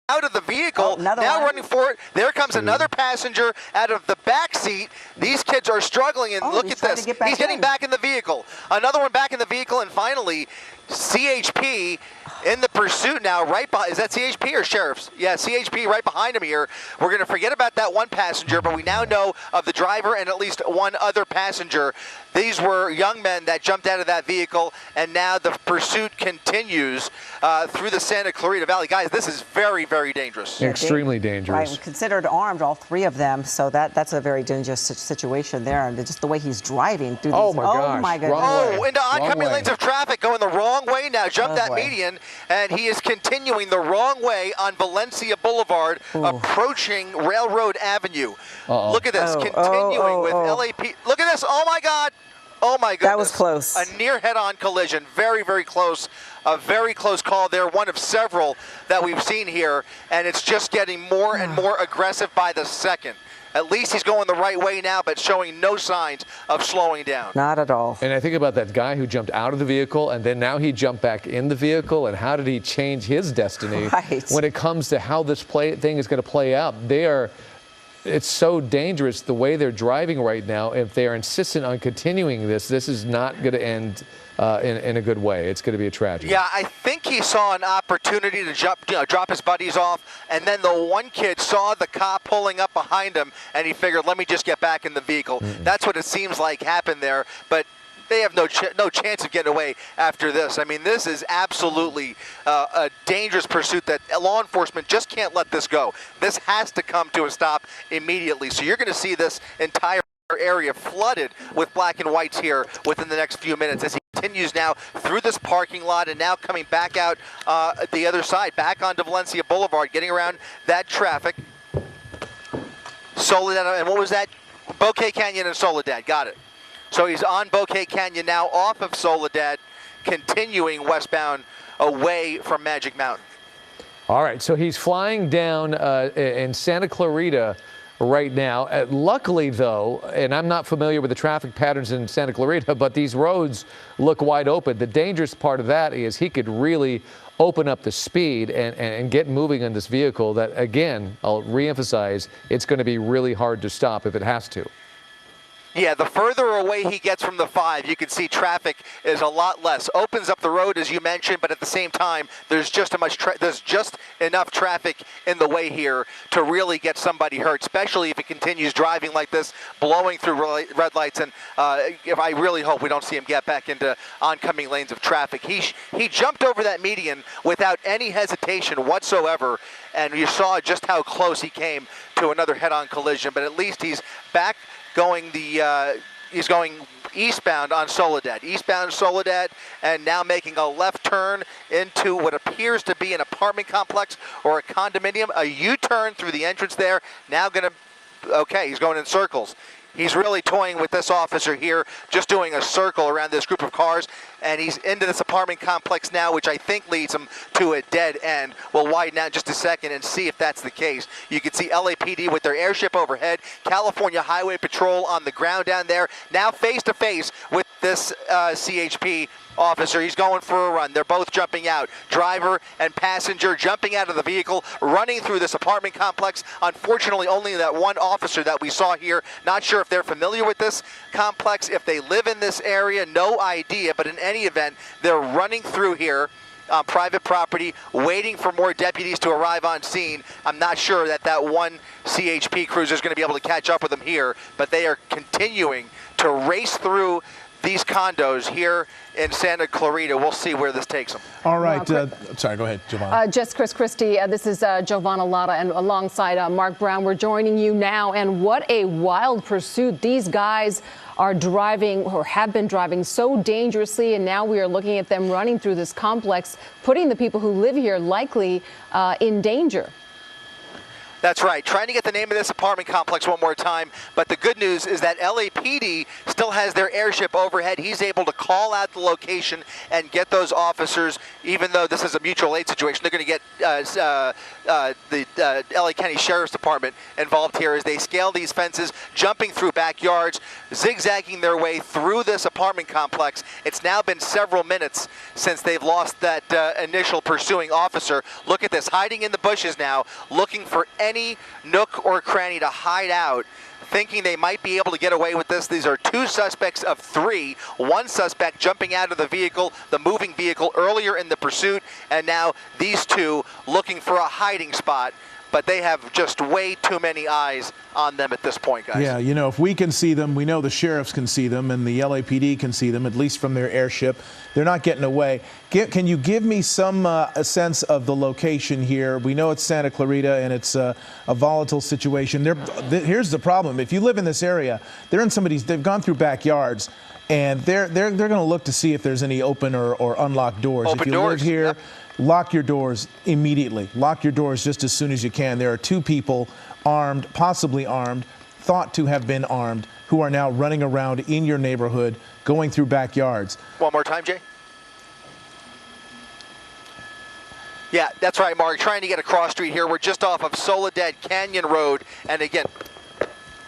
out of the vehicle, now running forward. There comes another passenger out of the back seat. These kids are struggling, and look at this. He's getting back in the vehicle. Another one back in the vehicle, and finally, CHP in the pursuit now, right behind. Is that CHP or Sheriff's? Yeah, CHP right behind him here. We're going to forget about that one passenger, but we now know of the driver and at least one other passenger. These were young men that jumped out of that vehicle, and now the pursuit continues through the Santa Clarita Valley. Guys, this is very, very dangerous. Extremely dangerous. Right, considered armed, all three of them, so that's a very dangerous situation there. And just the way he's driving through these. Oh, my gosh. Oh, my goodness. Oh, into oncoming lanes of traffic, going the wrong way now. Jumped that median, and he is continuing the wrong way on Valencia Boulevard, approaching Railroad Avenue. Look at this, continuing with LAP. Look at this. Oh, my God. Oh, my goodness. That was close. A near head-on collision. Very, very close. A very close call there. One of several that we've seen here, and it's just getting more and more aggressive by the second. At least he's going the right way now, but showing no signs of slowing down. Not at all. And I think about that guy who jumped out of the vehicle, and then now he jumped back in the vehicle, and how did he change his destiny when it comes to how this thing is going to play out? It's so dangerous the way they're driving right now. If they're insistent on continuing this is not going to end in a good way. It's going to be a tragedy. Yeah, I think he saw an opportunity to drop his buddies off, and then the one kid saw the cop pulling up behind him, and he figured, let me just get back in the vehicle. That's what it seems like happened there, but they have no chance of getting away after this. I mean, this is absolutely a dangerous pursuit that law enforcement just can't let this go. This has to come to a stop immediately. So you're going to see this entire area flooded with black and whites here within the next few minutes as he continues now through this parking lot and now coming back out the other side, back onto Valencia Boulevard, getting around that traffic. Soledad, and what was that? Bouquet Canyon and Soledad, got it. So he's on Bouquet Canyon now, off of Soledad, continuing westbound away from Magic Mountain. All right, so he's flying down in Santa Clarita right now. Luckily, though, and I'm not familiar with the traffic patterns in Santa Clarita, but these roads look wide open. The dangerous part of that is he could really open up the speed and get moving on this vehicle that, again, I'll reemphasize, it's going to be really hard to stop if it has to. Yeah, the further away he gets from the 5, you can see traffic is a lot less. Opens up the road, as you mentioned, but at the same time, there's just enough traffic in the way here to really get somebody hurt, especially if he continues driving like this, blowing through red lights. And if I really hope we don't see him get back into oncoming lanes of traffic. He jumped over that median without any hesitation whatsoever, and you saw just how close he came to another head-on collision. But at least he's back going he's going eastbound on Soledad, and now making a left turn into what appears to be an apartment complex or a condominium, a U-turn through the entrance there. Now he's going in circles. He's really toying with this officer here, just doing a circle around this group of cars, and he's into this apartment complex now, which I think leads him to a dead end. We'll widen out just a second and see if that's the case. You can see LAPD with their airship overhead, California Highway Patrol on the ground down there, now face-to-face with this CHP officer. He's going for a run. They're both jumping out. Driver and passenger jumping out of the vehicle, running through this apartment complex. Unfortunately, only that one officer that we saw here. Not sure if they're familiar with this complex, if they live in this area, no idea. But in any event, they're running through here on private property, waiting for more deputies to arrive on scene. I'm not sure that one CHP cruiser is going to be able to catch up with them here, but they are continuing to race through these condos here in Santa Clarita. We'll see where this takes them. All right. Sorry, go ahead, Giovanna. Just Chris Christie. This is Giovanna Lotta, and alongside Mark Brown, we're joining you now. And what a wild pursuit. These guys are driving, or have been driving, so dangerously, and now we are looking at them running through this complex, putting the people who live here likely in danger. That's right. Trying to get the name of this apartment complex one more time. But the good news is that LAPD still has their airship overhead. He's able to call out the location and get those officers, even though this is a mutual aid situation. They're going to get the LA County Sheriff's Department involved here as they scale these fences, jumping through backyards, zigzagging their way through this apartment complex. It's now been several minutes since they've lost that initial pursuing officer. Look at this, hiding in the bushes now, looking for any nook or cranny to hide out, thinking they might be able to get away with this. These are 2 suspects of 3. 1 suspect jumping out of the vehicle, the moving vehicle, earlier in the pursuit, and now these 2 looking for a hiding spot. But they have just way too many eyes on them at this point, guys. Yeah, you know, if we can see them, we know the sheriffs can see them, and the LAPD can see them, at least from their airship. They're not getting away. Can you give me some a sense of the location here? We know it's Santa Clarita, and it's a volatile situation. Here's the problem. If you live in this area, they've gone through backyards, and they're going to look to see if there's any open or unlocked doors. Open if you doors, live here, yep. Lock your doors immediately. Lock your doors just as soon as you can. There are 2 people armed, possibly armed, thought to have been armed, who are now running around in your neighborhood, going through backyards. One more time, Jay. Yeah, that's right, Mark. Trying to get across street here. We're just off of Soledad Canyon Road, and again,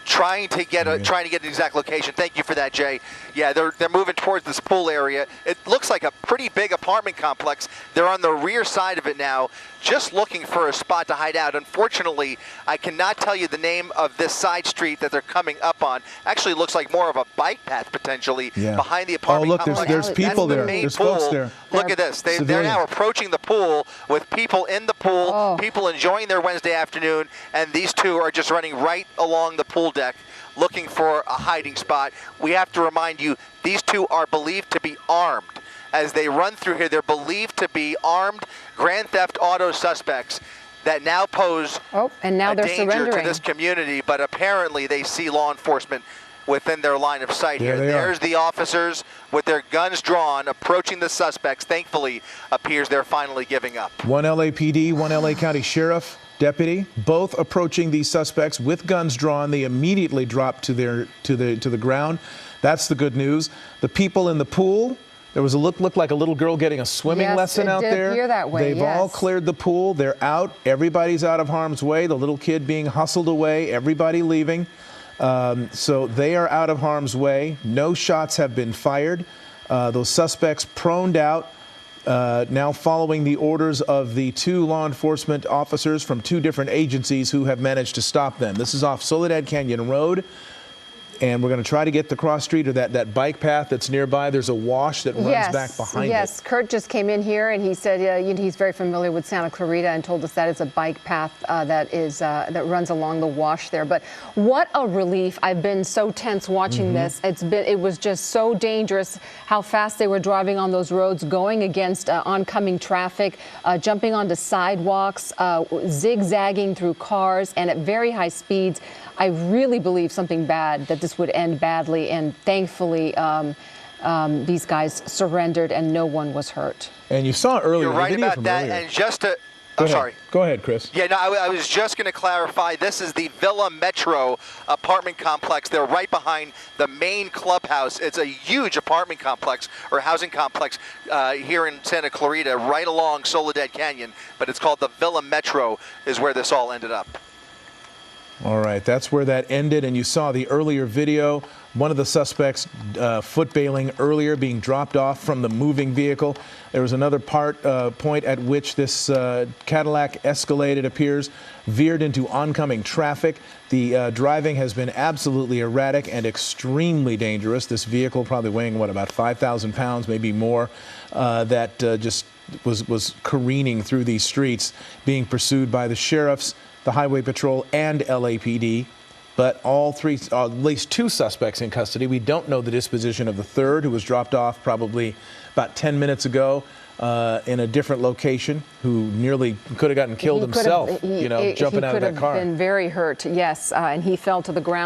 trying to get an exact location. Thank you for that, Jay. Yeah, they're moving towards this pool area. It looks like a pretty big apartment complex. They're on the rear side of it now, just looking for a spot to hide out. Unfortunately, I cannot tell you the name of this side street that they're coming up on. Actually, looks like more of a bike path potentially behind the apartment complex. Oh, look, there's people there. There's folks there. Look at this. They're now approaching the pool with people in the pool, people enjoying their Wednesday afternoon, and these 2 are just running right along the pool deck looking for a hiding spot. We have to remind you, these 2 are believed to be armed. As they run through here, they're believed to be armed Grand Theft Auto suspects that now pose and now a they're danger surrendering to this community, but apparently they see law enforcement within their line of sight here. There's the officers with their guns drawn, approaching the suspects. Thankfully, appears they're finally giving up. 1 LAPD, 1 LA County Sheriff deputy, both approaching these suspects with guns drawn. They immediately drop to the ground. That's the good news. The people in the pool, there was looked like a little girl getting a swimming lesson out there. Appear that way, They've all cleared the pool. They're out. Everybody's out of harm's way. The little kid being hustled away. Everybody leaving. So they are out of harm's way. No shots have been fired. Those suspects proned out. Now following the orders of the 2 law enforcement officers from 2 different agencies who have managed to stop them. This is off Soledad Canyon Road, and we're going to try to get the cross street or that bike path that's nearby. There's a wash that runs back behind it. Yes, Kurt just came in here and he said he's very familiar with Santa Clarita and told us that it's a bike path that runs along the wash there. But what a relief. I've been so tense watching this. It was just so dangerous how fast they were driving on those roads, going against oncoming traffic, jumping onto sidewalks, zigzagging through cars, and at very high speeds. I really believe something bad, that this would end badly, and thankfully these guys surrendered and no one was hurt. And you saw earlier. You're right about that, earlier. and just to... Sorry. Go ahead, Chris. Yeah, no, I was just going to clarify. This is the Villa Metro apartment complex. They're right behind the main clubhouse. It's a huge apartment complex or housing complex here in Santa Clarita, right along Soledad Canyon. But it's called the Villa Metro, is where this all ended up. All right, that's where that ended, and you saw the earlier video. One of the suspects foot bailing earlier, being dropped off from the moving vehicle. There was another point at which this Cadillac Escalade, it appears, veered into oncoming traffic. The driving has been absolutely erratic and extremely dangerous. This vehicle probably weighing, about 5,000 pounds, maybe more, that just was careening through these streets, being pursued by the sheriffs, the Highway Patrol, and LAPD. But all 3, at least 2 suspects in custody. We don't know the disposition of the 3rd, who was dropped off probably about 10 minutes ago in a different location, who nearly could have gotten killed himself, jumping out of that car. He could have been very hurt, yes, and he fell to the ground.